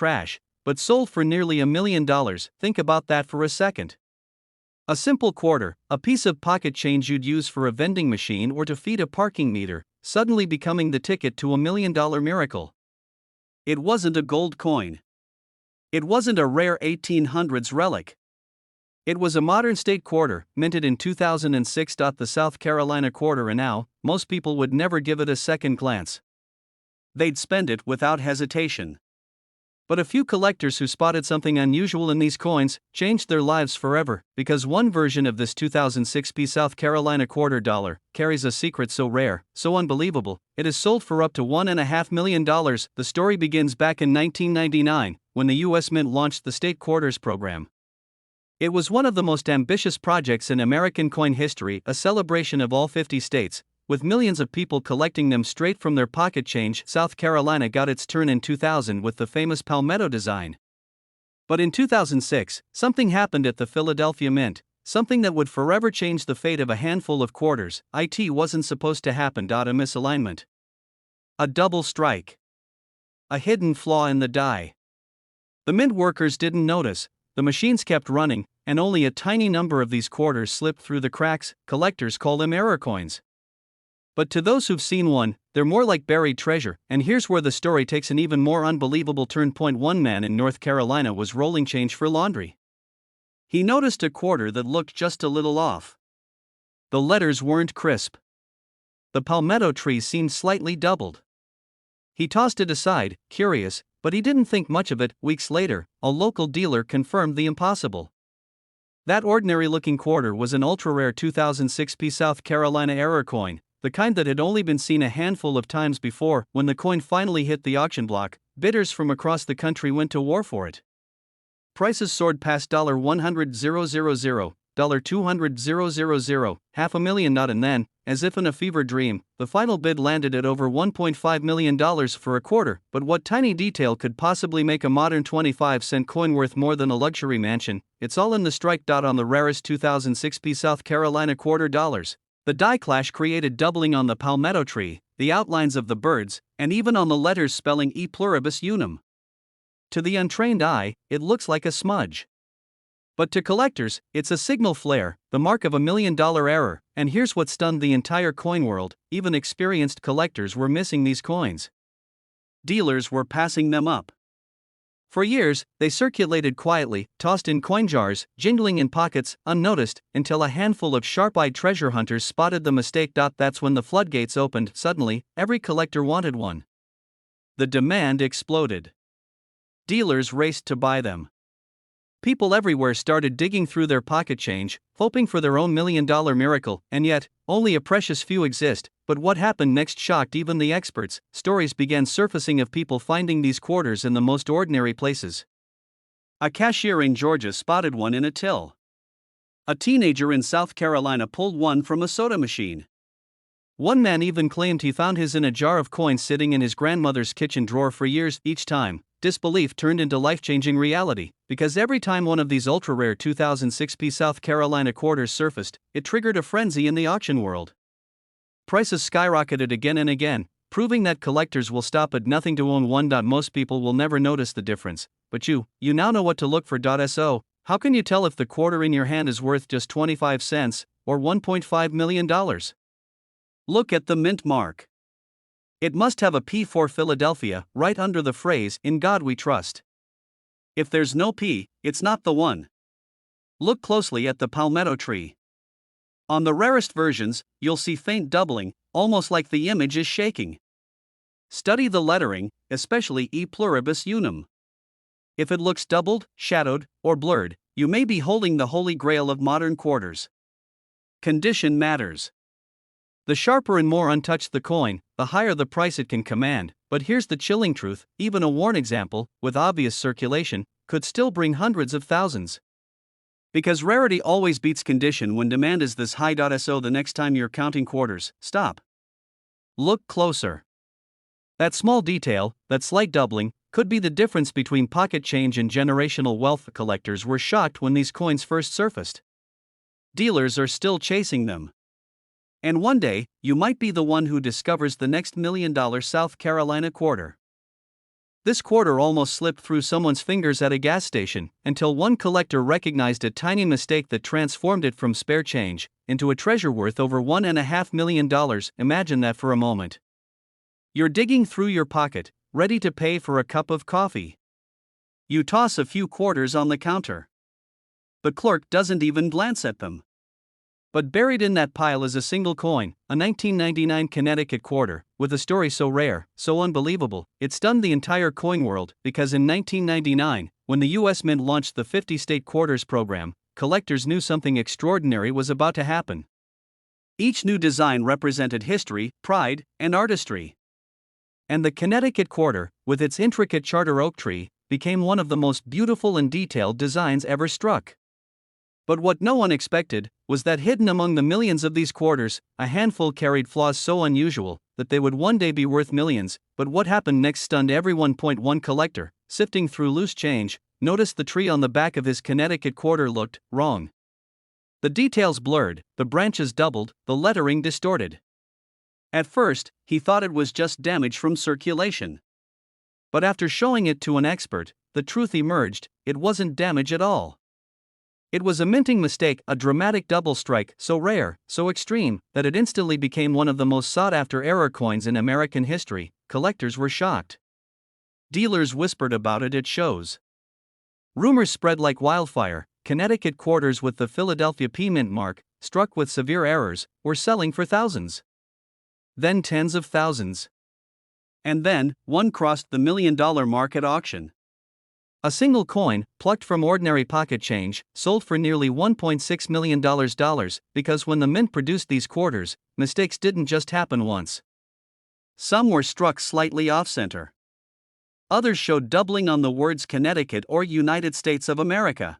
trash, but sold for nearly $1 million. Think about that for a second. A simple quarter, a piece of pocket change you'd use for a vending machine or to feed a parking meter, suddenly becoming the ticket to $1 million miracle. It wasn't a gold coin. It wasn't a rare 1800s relic. It was a modern state quarter, minted in 2006. The South Carolina quarter, and now, most people would never give it a second glance. They'd spend it without hesitation. But a few collectors who spotted something unusual in these coins changed their lives forever, because one version of this 2006 South Carolina quarter dollar carries a secret so rare, so unbelievable, it is sold for up to $1.5 million. The story begins back in 1999, when the U.S. Mint launched the state quarters program. It was one of the most ambitious projects in American coin history, a celebration of all 50 states, with millions of people collecting them straight from their pocket change. South Carolina got its turn in 2000 with the famous Palmetto design. But in 2006, something happened at the Philadelphia Mint, something that would forever change the fate of a handful of quarters. It wasn't supposed to happen. A misalignment. A double strike. A hidden flaw in the die. The mint workers didn't notice, the machines kept running, and only a tiny number of these quarters slipped through the cracks. Collectors call them error coins. But to those who've seen one, they're more like buried treasure, and here's where the story takes an even more unbelievable turn. One man in North Carolina was rolling change for laundry. He noticed a quarter that looked just a little off. The letters weren't crisp. The palmetto tree seemed slightly doubled. He tossed it aside, curious, but he didn't think much of it. Weeks later, a local dealer confirmed the impossible. That ordinary-looking quarter was an ultra-rare 2006 South Carolina error coin, the kind that had only been seen a handful of times before. When the coin finally hit the auction block, bidders from across the country went to war for it. Prices soared past $100,000, $200,000, $500,000, and then, as if in a fever dream, the final bid landed at over $1.5 million for a quarter. But what tiny detail could possibly make a modern 25-cent coin worth more than a luxury mansion? It's all in the strike. On the rarest 2006 South Carolina quarter dollars, the die clash created doubling on the palmetto tree, the outlines of the birds, and even on the letters spelling E pluribus unum. To the untrained eye, it looks like a smudge. But to collectors, it's a signal flare, the mark of $1 million error. And here's what stunned the entire coin world: even experienced collectors were missing these coins. Dealers were passing them up. For years, they circulated quietly, tossed in coin jars, jingling in pockets, unnoticed, until a handful of sharp-eyed treasure hunters spotted the mistake. That's when the floodgates opened. Suddenly, every collector wanted one. The demand exploded. Dealers raced to buy them. People everywhere started digging through their pocket change, hoping for their own $1 million miracle, and yet, only a precious few exist. But what happened next shocked even the experts. Stories began surfacing of people finding these quarters in the most ordinary places. A cashier in Georgia spotted one in a till. A teenager in South Carolina pulled one from a soda machine. One man even claimed he found his in a jar of coins sitting in his grandmother's kitchen drawer for years. Each time, disbelief turned into life-changing reality, because every time one of these ultra-rare 2006 South Carolina quarters surfaced, it triggered a frenzy in the auction world. Prices skyrocketed again and again, proving that collectors will stop at nothing to own one. Most people will never notice the difference, but you now know what to look for. So, how can you tell if the quarter in your hand is worth just 25 cents, or $1.5 million? Look at the mint mark. It must have a P for Philadelphia right under the phrase, "In God We Trust." If there's no P, it's not the one. Look closely at the palmetto tree. On the rarest versions, you'll see faint doubling, almost like the image is shaking. Study the lettering, especially E pluribus unum. If it looks doubled, shadowed, or blurred, you may be holding the holy grail of modern quarters. Condition matters. The sharper and more untouched the coin, the higher the price it can command. But here's the chilling truth: even a worn example, with obvious circulation, could still bring hundreds of thousands. Because rarity always beats condition when demand is this high. So the next time you're counting quarters, stop. Look closer. That small detail, that slight doubling, could be the difference between pocket change and generational wealth. Collectors were shocked when these coins first surfaced. Dealers are still chasing them. And one day, you might be the one who discovers the next $1 million South Carolina quarter. This quarter almost slipped through someone's fingers at a gas station, until one collector recognized a tiny mistake that transformed it from spare change into a treasure worth over $1.5 million. Imagine that for a moment. You're digging through your pocket, ready to pay for a cup of coffee. You toss a few quarters on the counter. The clerk doesn't even glance at them. But buried in that pile is a single coin, a 1999 Connecticut quarter, with a story so rare, so unbelievable, it stunned the entire coin world, because in 1999, when the U.S. Mint launched the 50-state quarters program, collectors knew something extraordinary was about to happen. Each new design represented history, pride, and artistry. And the Connecticut quarter, with its intricate charter oak tree, became one of the most beautiful and detailed designs ever struck. But what no one expected was that hidden among the millions of these quarters, a handful carried flaws so unusual that they would one day be worth millions. But what happened next stunned everyone. One collector, sifting through loose change, noticed the tree on the back of his Connecticut quarter looked wrong. The details blurred, the branches doubled, the lettering distorted. At first, he thought it was just damage from circulation. But after showing it to an expert, the truth emerged: it wasn't damage at all. It was a minting mistake, a dramatic double strike, so rare, so extreme, that it instantly became one of the most sought-after error coins in American history. Collectors were shocked. Dealers whispered about it at shows. Rumors spread like wildfire. Connecticut quarters with the Philadelphia P Mint mark, struck with severe errors, were selling for thousands. Then tens of thousands. And then, one crossed the $1 million mark at auction. A single coin, plucked from ordinary pocket change, sold for nearly $1.6 million. Because when the mint produced these quarters, mistakes didn't just happen once. Some were struck slightly off-center. Others showed doubling on the words Connecticut or United States of America.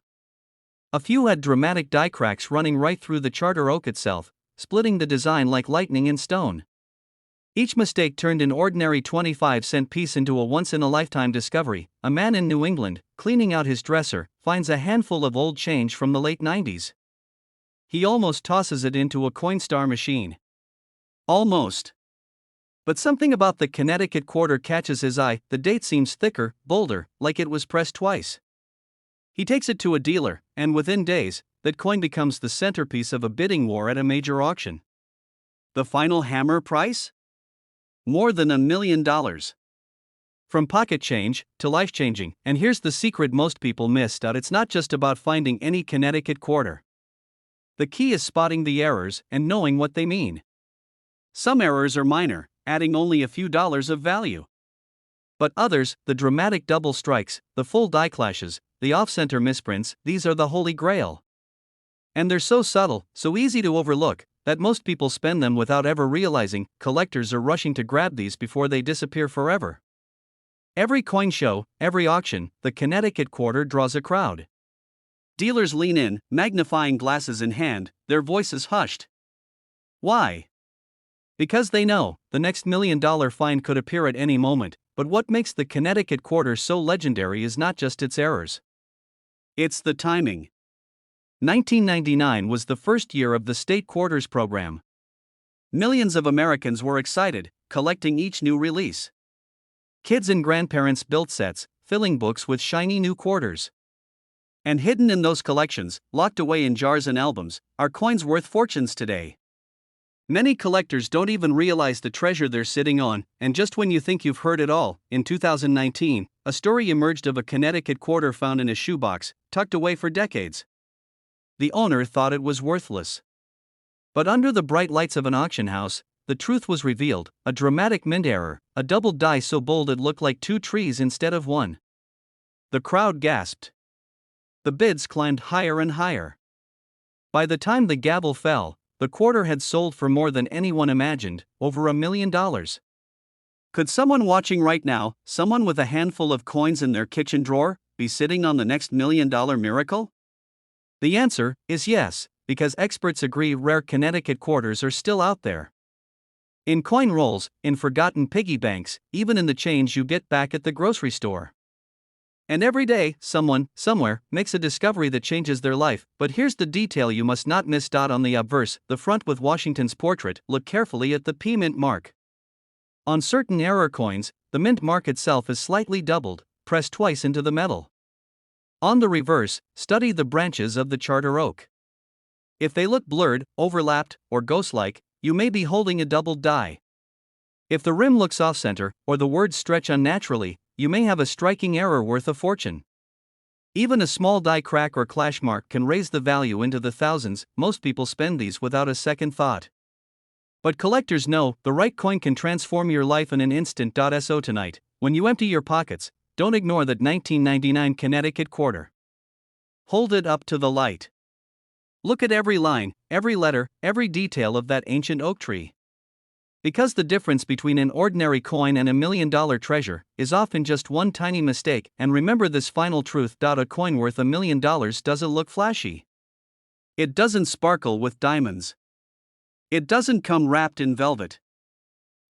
A few had dramatic die cracks running right through the charter oak itself, splitting the design like lightning in stone. Each mistake turned an ordinary 25-cent piece into a once-in-a-lifetime discovery. A man in New England, cleaning out his dresser, finds a handful of old change from the late 90s. He almost tosses it into a Coinstar machine. Almost. But something about the Connecticut quarter catches his eye. The date seems thicker, bolder, like it was pressed twice. He takes it to a dealer, and within days, that coin becomes the centerpiece of a bidding war at a major auction. The final hammer price? More than $1 million. From pocket change to life-changing, and here's the secret most people missed out: it's not just about finding any Connecticut quarter. The key is spotting the errors and knowing what they mean. Some errors are minor, adding only a few dollars of value. But others, the dramatic double strikes, the full die clashes, the off-center misprints, these are the holy grail. And they're so subtle, so easy to overlook, that most people spend them without ever realizing. Collectors are rushing to grab these before they disappear forever. Every coin show, every auction, the Connecticut quarter draws a crowd. Dealers lean in, magnifying glasses in hand, their voices hushed. Why? Because they know the next $1 million find could appear at any moment. But what makes the Connecticut quarter so legendary is not just its errors. It's the timing. 1999 was the first year of the state quarters program. Millions of Americans were excited, collecting each new release. Kids and grandparents built sets, filling books with shiny new quarters. And hidden in those collections, locked away in jars and albums, are coins worth fortunes today. Many collectors don't even realize the treasure they're sitting on, and just when you think you've heard it all, in 2019, a story emerged of a Connecticut quarter found in a shoebox, tucked away for decades. The owner thought it was worthless. But under the bright lights of an auction house, the truth was revealed: a dramatic mint error, a doubled die so bold it looked like two trees instead of one. The crowd gasped. The bids climbed higher and higher. By the time the gavel fell, the quarter had sold for more than anyone imagined, over $1 million. Could someone watching right now, someone with a handful of coins in their kitchen drawer, be sitting on the next $1 million miracle? The answer is yes, because experts agree rare Connecticut quarters are still out there. In coin rolls, in forgotten piggy banks, even in the change you get back at the grocery store. And every day, someone, somewhere, makes a discovery that changes their life. But here's the detail you must not miss. On the obverse, the front with Washington's portrait, look carefully at the P Mint mark. On certain error coins, the mint mark itself is slightly doubled, pressed twice into the metal. On the reverse, study the branches of the charter oak. If they look blurred, overlapped, or ghost-like, you may be holding a doubled die. If the rim looks off-center, or the words stretch unnaturally, you may have a striking error worth a fortune. Even a small die crack or clash mark can raise the value into the thousands. Most people spend these without a second thought. But collectors know the right coin can transform your life in an instant. So tonight, when you empty your pockets, don't ignore that 1999 Connecticut quarter. Hold it up to the light. Look at every line, every letter, every detail of that ancient oak tree. Because the difference between an ordinary coin and $1 million treasure is often just one tiny mistake. And remember this final truth: a coin worth $1 million doesn't look flashy. It doesn't sparkle with diamonds. It doesn't come wrapped in velvet.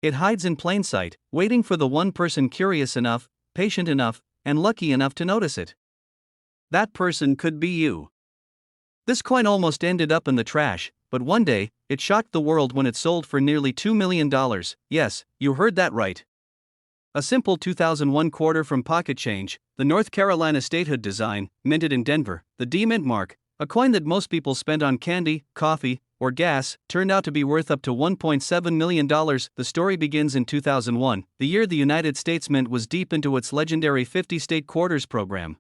It hides in plain sight, waiting for the one person curious enough, patient enough, and lucky enough to notice it. That person could be you. This coin almost ended up in the trash, but one day, it shocked the world when it sold for nearly $2 million. Yes, you heard that right. A simple 2001 quarter from pocket change, the North Carolina statehood design, minted in Denver, the D mint mark, a coin that most people spend on candy, coffee, or gas, turned out to be worth up to $1.7 million. The story begins in 2001, the year the United States Mint was deep into its legendary 50-state quarters program.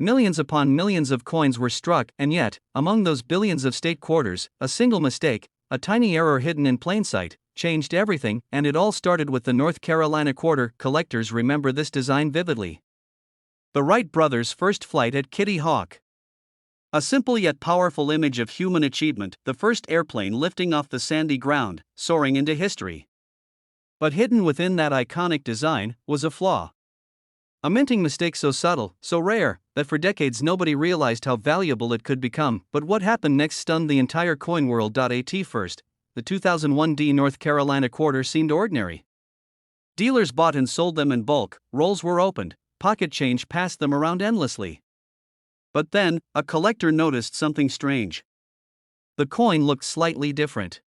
Millions upon millions of coins were struck, and yet, among those billions of state quarters, a single mistake, a tiny error hidden in plain sight, changed everything. And it all started with the North Carolina quarter. Collectors remember this design vividly. The Wright brothers' first flight at Kitty Hawk. A simple yet powerful image of human achievement, the first airplane lifting off the sandy ground, soaring into history. But hidden within that iconic design was a flaw. A minting mistake so subtle, so rare, that for decades nobody realized how valuable it could become. But what happened next stunned the entire coin world. At first, the 2001 D North Carolina quarter seemed ordinary. Dealers bought and sold them in bulk, rolls were opened, pocket change passed them around endlessly. But then, a collector noticed something strange. The coin looked slightly different.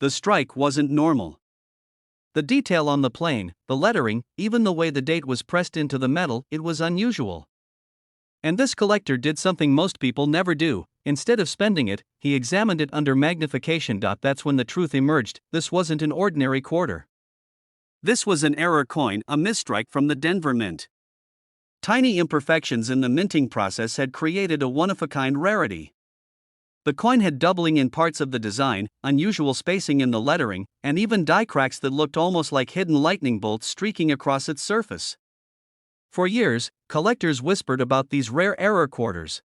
The strike wasn't normal. The detail on the plane, the lettering, even the way the date was pressed into the metal, it was unusual. And this collector did something most people never do. Instead of spending it, he examined it under magnification. That's when the truth emerged: this wasn't an ordinary quarter. This was an error coin, a misstrike from the Denver Mint. Tiny imperfections in the minting process had created a one-of-a-kind rarity. The coin had doubling in parts of the design, unusual spacing in the lettering, and even die cracks that looked almost like hidden lightning bolts streaking across its surface. For years, collectors whispered about these rare error quarters.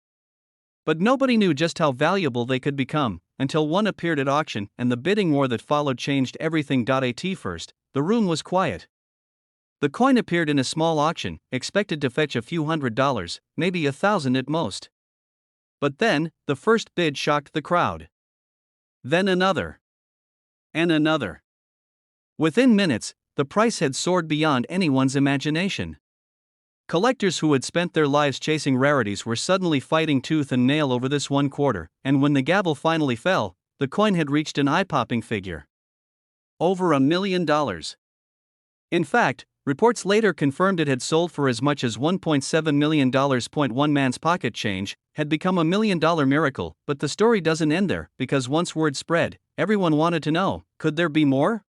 But nobody knew just how valuable they could become, until one appeared at auction, and the bidding war that followed changed everything. At first, the room was quiet. The coin appeared in a small auction, expected to fetch a few $100s, maybe $1,000 at most. But then, the first bid shocked the crowd. Then another. And another. Within minutes, the price had soared beyond anyone's imagination. Collectors who had spent their lives chasing rarities were suddenly fighting tooth and nail over this one quarter, and when the gavel finally fell, the coin had reached an eye-popping figure. Over $1 million. In fact, reports later confirmed it had sold for as much as $1.7 million. One man's pocket change had become $1 million miracle. But the story doesn't end there, because once word spread, everyone wanted to know, could there be more?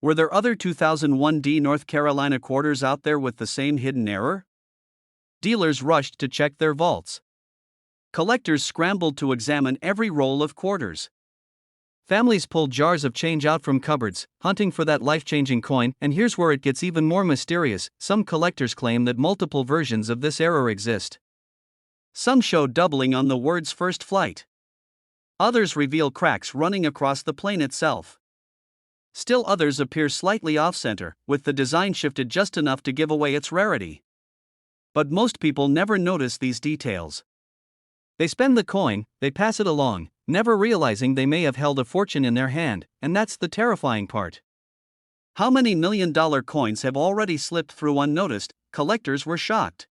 Were there other 2001 D North Carolina quarters out there with the same hidden error? Dealers rushed to check their vaults. Collectors scrambled to examine every roll of quarters. Families pulled jars of change out from cupboards, hunting for that life-changing coin. And here's where it gets even more mysterious: some collectors claim that multiple versions of this error exist. Some show doubling on the word's first flight. Others reveal cracks running across the plane itself. Still others appear slightly off-center, with the design shifted just enough to give away its rarity. But most people never notice these details. They spend the coin, they pass it along, never realizing they may have held a fortune in their hand, and that's the terrifying part. How many $1 million coins have already slipped through unnoticed? Collectors were shocked.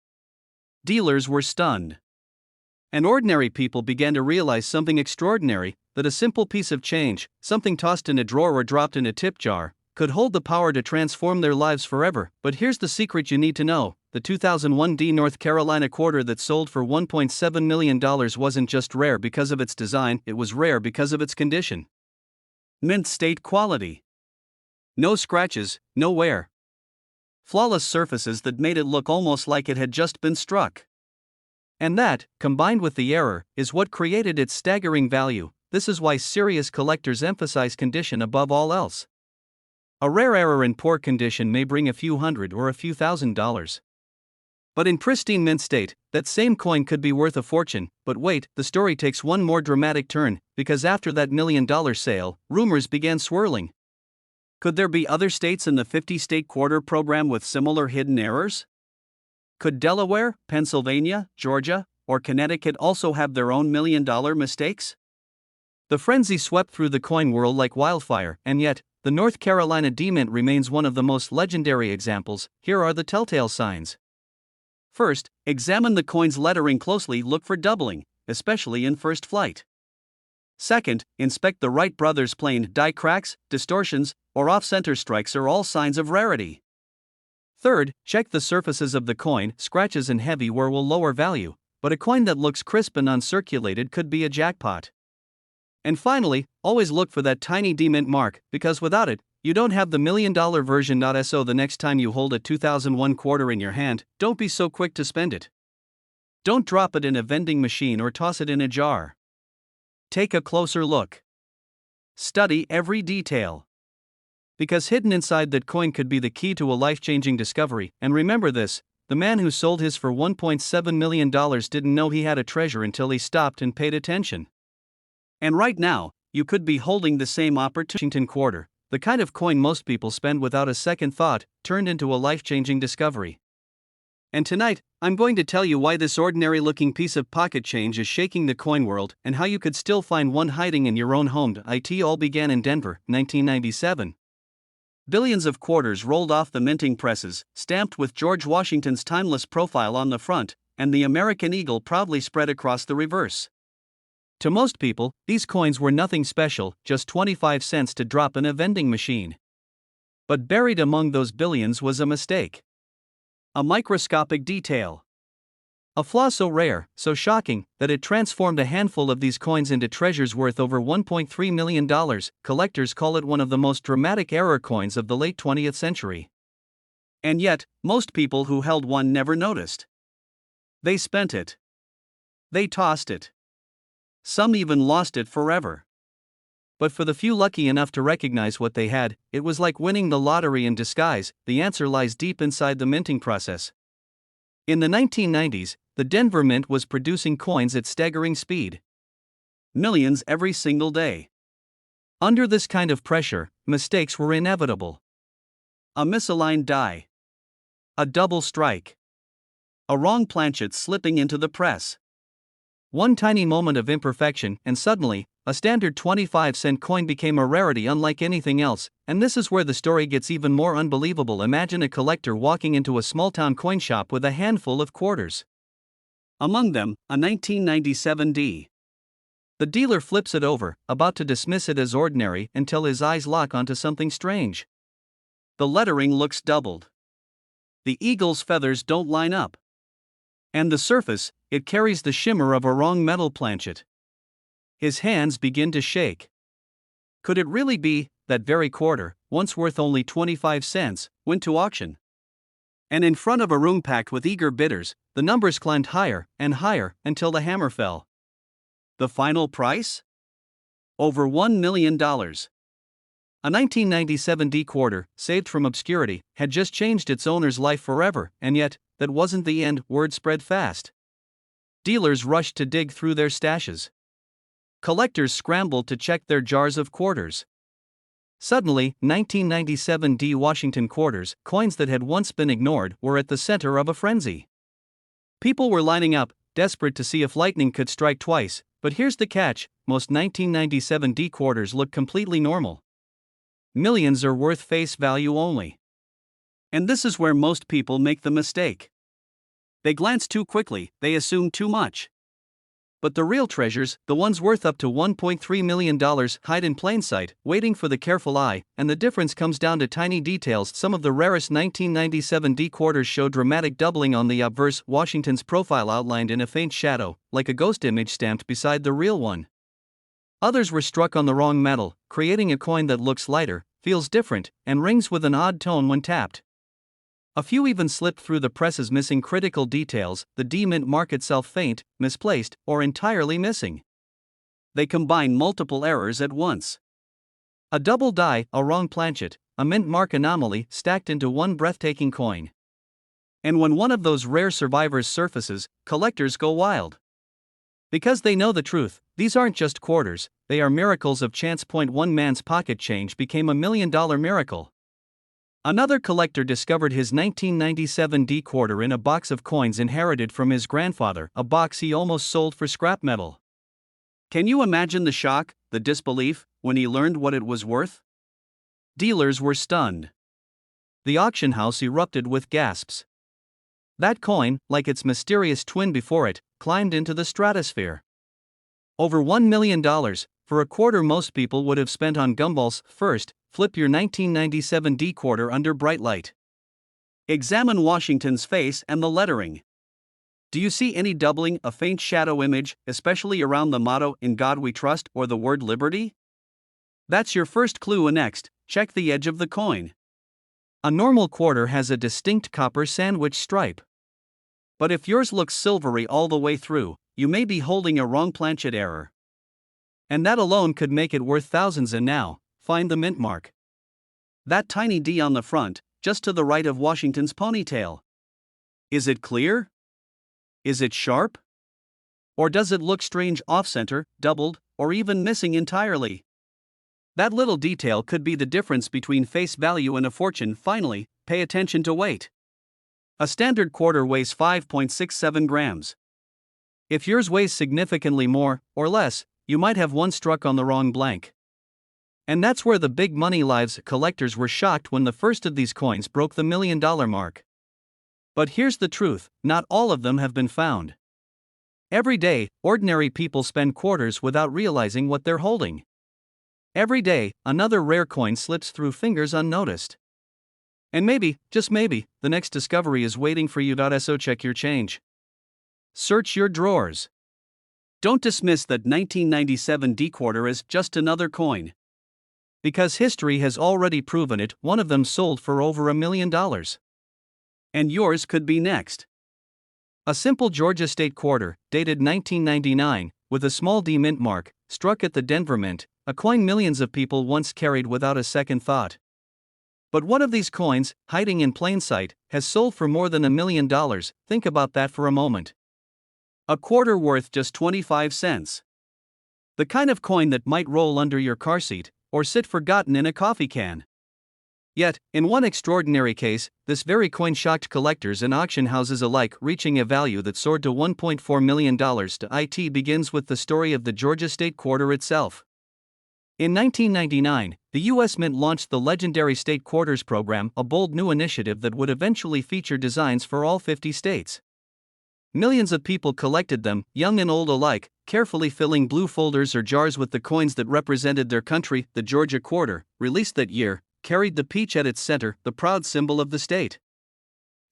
Dealers were stunned. And ordinary people began to realize something extraordinary: that a simple piece of change, something tossed in a drawer or dropped in a tip jar, could hold the power to transform their lives forever. But here's the secret you need to know: the 2001 D North Carolina quarter that sold for $1.7 million wasn't just rare because of its design, it was rare because of its condition. Mint state quality. No scratches, no wear. Flawless surfaces that made it look almost like it had just been struck. And that, combined with the error, is what created its staggering value. This is why serious collectors emphasize condition above all else. A rare error in poor condition may bring a few hundred or a few $1,000s. But in pristine mint state, that same coin could be worth a fortune. But wait, the story takes one more dramatic turn, because after that $1 million sale, rumors began swirling. Could there be other states in the 50-state quarter program with similar hidden errors? Could Delaware, Pennsylvania, Georgia, or Connecticut also have their own $1 million mistakes? The frenzy swept through the coin world like wildfire, and yet, the North Carolina D-Mint remains one of the most legendary examples. Here are the telltale signs. First, examine the coin's lettering closely. Look for doubling, especially in first flight. Second, inspect the Wright brothers' plane. Die cracks, distortions, or off-center strikes are all signs of rarity. Third, check the surfaces of the coin. Scratches and heavy wear will lower value, but a coin that looks crisp and uncirculated could be a jackpot. And finally, always look for that tiny D-Mint mark, because without it, you don't have the $1 million version. So the next time you hold a 2001 quarter in your hand, don't be so quick to spend it. Don't drop it in a vending machine or toss it in a jar. Take a closer look. Study every detail. Because hidden inside that coin could be the key to a life-changing discovery. And remember this: the man who sold his for $1.7 million didn't know he had a treasure until he stopped and paid attention. And right now, you could be holding the same Washington quarter, the kind of coin most people spend without a second thought, turned into a life-changing discovery. And tonight, I'm going to tell you why this ordinary-looking piece of pocket change is shaking the coin world, and how you could still find one hiding in your own home. It all began in Denver, 1997. Billions of quarters rolled off the minting presses, stamped with George Washington's timeless profile on the front, and the American eagle proudly spread across the reverse. To most people, these coins were nothing special, just 25 cents to drop in a vending machine. But buried among those billions was a mistake. A microscopic detail. A flaw so rare, so shocking, that it transformed a handful of these coins into treasures worth over $1.3 million. Collectors call it one of the most dramatic error coins of the late 20th century. And yet, most people who held one never noticed. They spent it. They tossed it. Some even lost it forever. But for the few lucky enough to recognize what they had, it was like winning the lottery in disguise. The answer lies deep inside the minting process. In the 1990s, the Denver Mint was producing coins at staggering speed. Millions every single day. Under this kind of pressure, mistakes were inevitable. A misaligned die. A double strike. A wrong planchet slipping into the press. One tiny moment of imperfection, and suddenly, a standard 25-cent coin became a rarity unlike anything else. And this is where the story gets even more unbelievable. Imagine a collector walking into a small-town coin shop with a handful of quarters. Among them, a 1997 D. The dealer flips it over, about to dismiss it as ordinary, until his eyes lock onto something strange. The lettering looks doubled. The eagle's feathers don't line up. And the surface, it carries the shimmer of a wrong metal planchet. His hands begin to shake. Could it really be that very quarter, once worth only 25 cents, went to auction? And in front of a room packed with eager bidders, the numbers climbed higher and higher until the hammer fell. The final price? Over $1 million. A 1997 D quarter, saved from obscurity, had just changed its owner's life forever, and yet, that wasn't the end. Word spread fast. Dealers rushed to dig through their stashes. Collectors scrambled to check their jars of quarters. Suddenly, 1997 D Washington quarters, coins that had once been ignored, were at the center of a frenzy. People were lining up, desperate to see if lightning could strike twice. But here's the catch: most 1997 D quarters look completely normal. Millions are worth face value only. And this is where most people make the mistake. They glance too quickly, they assume too much. But the real treasures, the ones worth up to $1.3 million, hide in plain sight, waiting for the careful eye, and the difference comes down to tiny details. Some of the rarest 1997 D quarters show dramatic doubling on the obverse, Washington's profile outlined in a faint shadow, like a ghost image stamped beside the real one. Others were struck on the wrong metal, creating a coin that looks lighter, feels different, and rings with an odd tone when tapped. A few even slipped through the presses, missing critical details, the D mint mark itself faint, misplaced, or entirely missing. They combine multiple errors at once. A double die, a wrong planchet, a mint mark anomaly stacked into one breathtaking coin. And when one of those rare survivors surfaces, collectors go wild. Because they know the truth, these aren't just quarters, they are miracles of chance. One man's pocket change became $1 million miracle. Another collector discovered his 1997 D quarter in a box of coins inherited from his grandfather, a box he almost sold for scrap metal. Can you imagine the shock, the disbelief, when he learned what it was worth? Dealers were stunned. The auction house erupted with gasps. That coin, like its mysterious twin before it, climbed into the stratosphere. Over $1 million, for a quarter most people would have spent on gumballs. First, flip your 1997 D quarter under bright light. Examine Washington's face and the lettering. Do you see any doubling, a faint shadow image, especially around the motto, "In God We Trust," or the word liberty? That's your first clue. Next, check the edge of the coin. A normal quarter has a distinct copper sandwich stripe. But if yours looks silvery all the way through, you may be holding a wrong planchet error. And that alone could make it worth thousands. And now, find the mint mark. That tiny D on the front, just to the right of Washington's ponytail. Is it clear? Is it sharp? Or does it look strange, off-center, doubled, or even missing entirely? That little detail could be the difference between face value and a fortune. Finally, pay attention to weight. A standard quarter weighs 5.67 grams. If yours weighs significantly more, or less, you might have one struck on the wrong blank. And that's where the big money lies. Collectors were shocked when the first of these coins broke the $1 million mark. But here's the truth, not all of them have been found. Every day, ordinary people spend quarters without realizing what they're holding. Every day, another rare coin slips through fingers unnoticed. And maybe, just maybe, the next discovery is waiting for you. So check your change. Search your drawers. Don't dismiss that 1997 D quarter as just another coin. Because history has already proven it, one of them sold for over $1 million. And yours could be next. A simple Georgia State quarter, dated 1999, with a small D mint mark, struck at the Denver Mint, a coin millions of people once carried without a second thought. But one of these coins, hiding in plain sight, has sold for more than $1 million. Think about that for a moment. A quarter worth just 25 cents. The kind of coin that might roll under your car seat, or sit forgotten in a coffee can. Yet, in one extraordinary case, this very coin shocked collectors and auction houses alike, reaching a value that soared to $1.4 million. It begins with the story of the Georgia State quarter itself. In 1999, the U.S. Mint launched the legendary State Quarters program, a bold new initiative that would eventually feature designs for all 50 states. Millions of people collected them, young and old alike, carefully filling blue folders or jars with the coins that represented their country. The Georgia quarter, released that year, carried the peach at its center, the proud symbol of the state.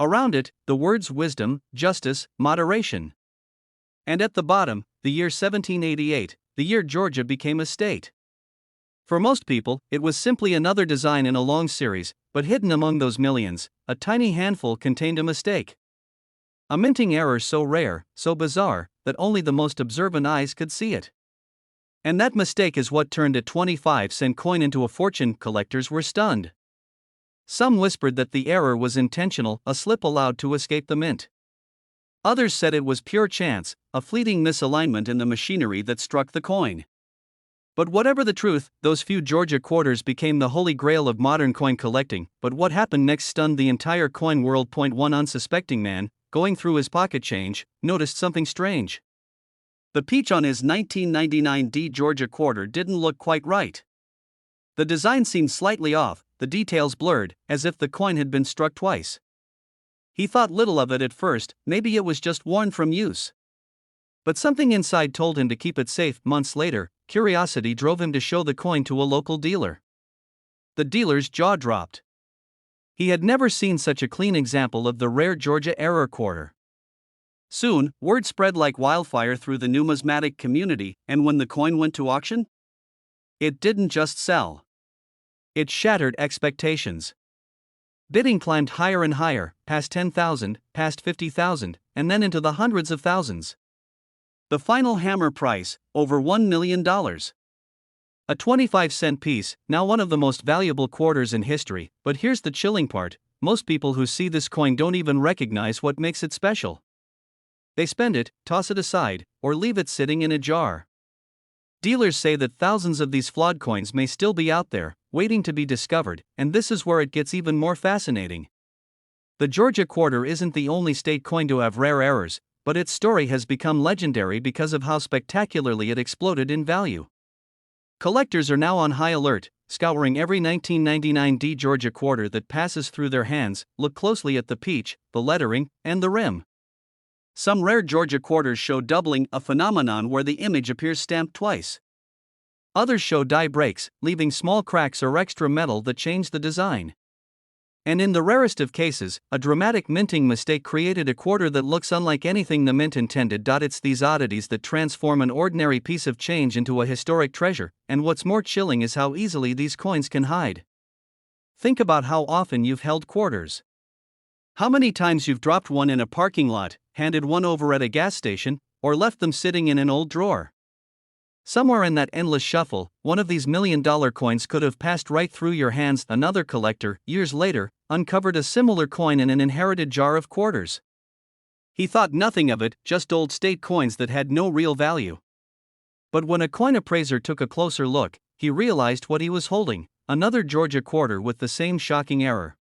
Around it, the words wisdom, justice, moderation. And at the bottom, the year 1788, the year Georgia became a state. For most people, it was simply another design in a long series, but hidden among those millions, a tiny handful contained a mistake. A minting error so rare, so bizarre, that only the most observant eyes could see it. And that mistake is what turned a 25-cent coin into a fortune. Collectors were stunned. Some whispered that the error was intentional, a slip allowed to escape the mint. Others said it was pure chance, a fleeting misalignment in the machinery that struck the coin. But whatever the truth, those few Georgia quarters became the holy grail of modern coin collecting. But what happened next stunned the entire coin world. One unsuspecting man, going through his pocket change, noticed something strange. The peach on his 1999 D Georgia quarter didn't look quite right. The design seemed slightly off, the details blurred, as if the coin had been struck twice. He thought little of it at first, maybe it was just worn from use. But something inside told him to keep it safe. Months later, curiosity drove him to show the coin to a local dealer. The dealer's jaw dropped. He had never seen such a clean example of the rare Georgia error quarter. Soon, word spread like wildfire through the numismatic community, and when the coin went to auction, it didn't just sell. It shattered expectations. Bidding climbed higher and higher, past 10,000, past 50,000, and then into the hundreds of thousands. The final hammer price, over $1 million. A 25-cent piece, now one of the most valuable quarters in history, but here's the chilling part: most people who see this coin don't even recognize what makes it special. They spend it, toss it aside, or leave it sitting in a jar. Dealers say that thousands of these flawed coins may still be out there, waiting to be discovered, and this is where it gets even more fascinating. The Georgia quarter isn't the only state coin to have rare errors, but its story has become legendary because of how spectacularly it exploded in value. Collectors are now on high alert, scouring every 1999 Georgia quarter that passes through their hands. Look closely at the peach, the lettering, and the rim. Some rare Georgia quarters show doubling, a phenomenon where the image appears stamped twice. Others show die breaks, leaving small cracks or extra metal that change the design. And in the rarest of cases, a dramatic minting mistake created a quarter that looks unlike anything the mint intended. It's these oddities that transform an ordinary piece of change into a historic treasure, and what's more chilling is how easily these coins can hide. Think about how often you've held quarters. How many times you've dropped one in a parking lot, handed one over at a gas station, or left them sitting in an old drawer. Somewhere in that endless shuffle, one of these million-dollar coins could have passed right through your hands. Another collector, years later, uncovered a similar coin in an inherited jar of quarters. He thought nothing of it, just old state coins that had no real value. But when a coin appraiser took a closer look, he realized what he was holding: another Georgia quarter with the same shocking error.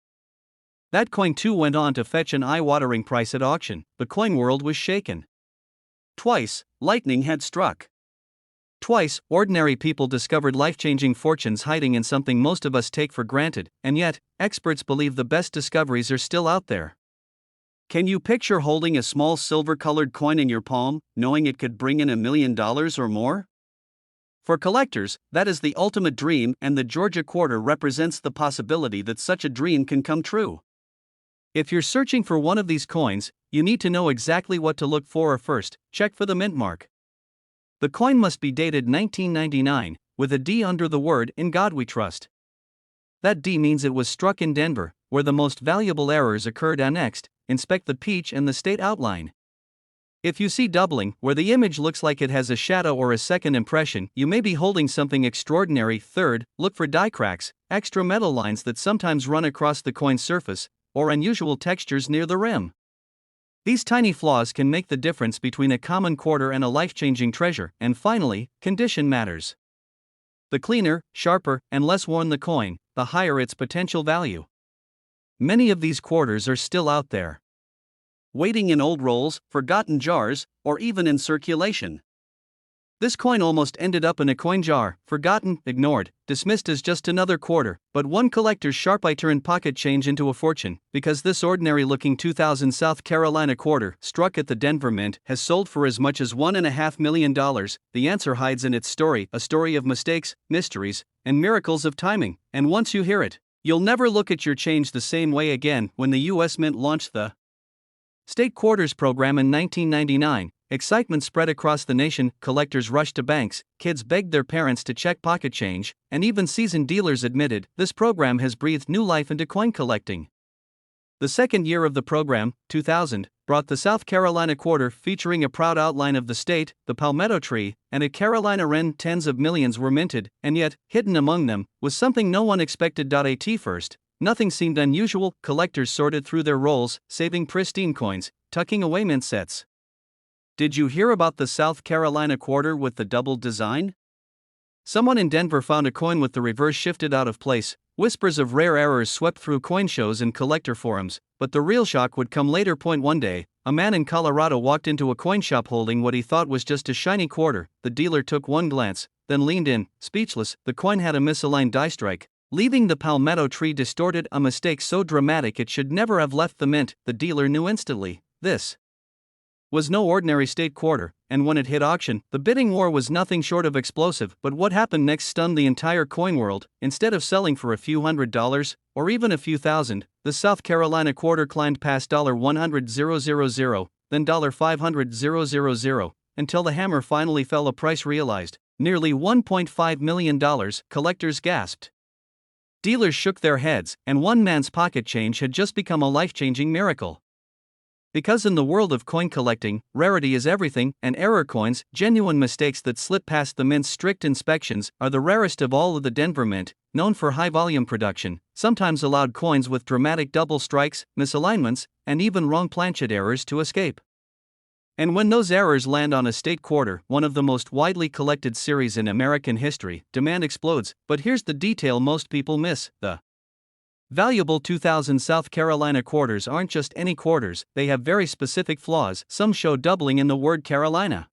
That coin too went on to fetch an eye-watering price at auction. The coin world was shaken. Twice, lightning had struck. Twice, ordinary people discovered life-changing fortunes hiding in something most of us take for granted, and yet, experts believe the best discoveries are still out there. Can you picture holding a small silver-colored coin in your palm, knowing it could bring in $1 million or more? For collectors, that is the ultimate dream, and the Georgia quarter represents the possibility that such a dream can come true. If you're searching for one of these coins, you need to know exactly what to look for. First, check for the mint mark. The coin must be dated 1999, with a D under the word "In God We Trust." That D means it was struck in Denver, where the most valuable errors occurred. Next, inspect the peach and the state outline. If you see doubling, where the image looks like it has a shadow or a second impression, you may be holding something extraordinary. Third, look for die cracks, extra metal lines that sometimes run across the coin's surface, or unusual textures near the rim. These tiny flaws can make the difference between a common quarter and a life-changing treasure. And finally, condition matters. The cleaner, sharper, and less worn the coin, the higher its potential value. Many of these quarters are still out there, waiting in old rolls, forgotten jars, or even in circulation. This coin almost ended up in a coin jar, forgotten, ignored, dismissed as just another quarter, but one collector's sharp eye turned pocket change into a fortune, because this ordinary-looking 2000 South Carolina quarter, struck at the Denver Mint, has sold for as much as $1.5 million. The answer hides in its story, a story of mistakes, mysteries, and miracles of timing, and once you hear it, you'll never look at your change the same way again. When the U.S. Mint launched the State Quarters program in 1999, excitement spread across the nation. Collectors rushed to banks, kids begged their parents to check pocket change, and even seasoned dealers admitted this program has breathed new life into coin collecting. The second year of the program, 2000, brought the South Carolina quarter, featuring a proud outline of the state, the palmetto tree, and a Carolina wren. Tens of millions were minted, and yet, hidden among them, was something no one expected. At first, nothing seemed unusual. Collectors sorted through their rolls, saving pristine coins, tucking away mint sets. Did you hear about the South Carolina quarter with the doubled design? Someone in Denver found a coin with the reverse shifted out of place. Whispers of rare errors swept through coin shows and collector forums, but the real shock would come later. One day, a man in Colorado walked into a coin shop holding what he thought was just a shiny quarter. The dealer took one glance, then leaned in, speechless. The coin had a misaligned die strike, leaving the palmetto tree distorted, a mistake so dramatic it should never have left the mint. The dealer knew instantly, this was no ordinary state quarter, and when it hit auction, the bidding war was nothing short of explosive. But what happened next stunned the entire coin world. Instead of selling for a few $100s, or even a few thousand, the South Carolina quarter climbed past $100,000, then $500,000, until the hammer finally fell, a price realized nearly $1.5 million. Collectors gasped. Dealers shook their heads, and one man's pocket change had just become a life-changing miracle. Because in the world of coin collecting, rarity is everything, and error coins, genuine mistakes that slip past the mint's strict inspections, are the rarest of all. Of the Denver Mint, known for high-volume production, sometimes allowed coins with dramatic double strikes, misalignments, and even wrong planchet errors to escape. And when those errors land on a state quarter, one of the most widely collected series in American history, demand explodes. But here's the detail most people miss: the valuable 2000 South Carolina quarters aren't just any quarters, they have very specific flaws. Some show doubling in the word Carolina.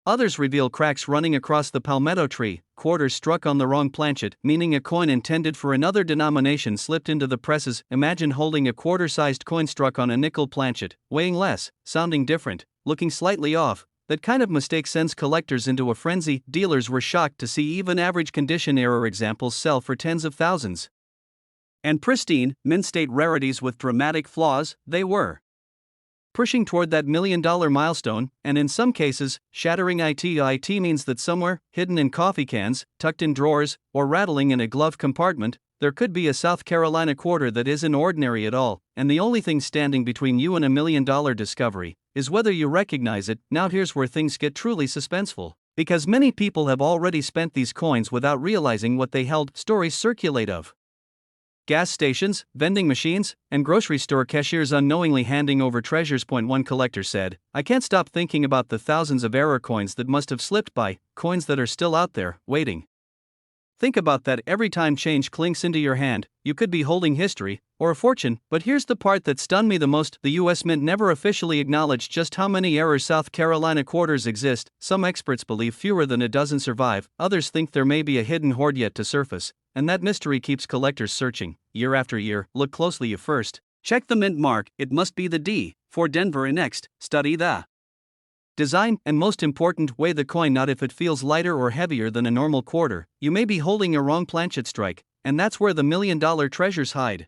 Others reveal cracks running across the palmetto tree, quarters struck on the wrong planchet, meaning a coin intended for another denomination slipped into the presses. Imagine holding a quarter-sized coin struck on a nickel planchet, weighing less, sounding different, looking slightly off. That kind of mistake sends collectors into a frenzy. Dealers were shocked to see even average condition error examples sell for tens of thousands. And pristine, mint-state rarities with dramatic flaws, they were pushing toward that $1 million milestone, and in some cases, shattering it. It means that somewhere, hidden in coffee cans, tucked in drawers, or rattling in a glove compartment, there could be a South Carolina quarter that isn't ordinary at all, and the only thing standing between you and $1 million discovery is whether you recognize it. Now here's where things get truly suspenseful, because many people have already spent these coins without realizing what they held. Stories circulate of gas stations, vending machines, and grocery store cashiers unknowingly handing over treasures. One collector said, "I can't stop thinking about the thousands of error coins that must have slipped by, coins that are still out there, waiting." Think about that. Every time change clinks into your hand, you could be holding history, or a fortune. But here's the part that stunned me the most: the U.S. Mint never officially acknowledged just how many error South Carolina quarters exist. Some experts believe fewer than a dozen survive, others think there may be a hidden hoard yet to surface, and that mystery keeps collectors searching, year after year. Look closely. You first check the mint mark, it must be the D for Denver. And next, study the design, and most important, weigh the coin. Not if it feels lighter or heavier than a normal quarter, you may be holding a wrong planchet strike, and that's where the $1 million treasures hide.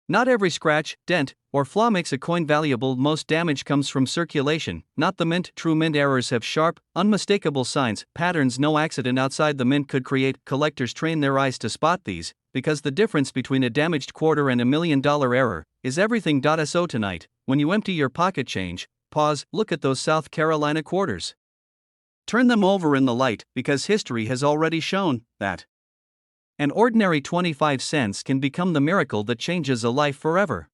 Not every scratch, dent, or flaw makes a coin valuable. Most damage comes from circulation, not the mint. True mint errors have sharp, unmistakable signs, patterns no accident outside the mint could create. Collectors train their eyes to spot these, because the difference between a damaged quarter and $1 million error is everything. So tonight, when you empty your pocket change, pause, look at those South Carolina quarters. Turn them over in the light, because history has already shown that an ordinary 25 cents can become the miracle that changes a life forever.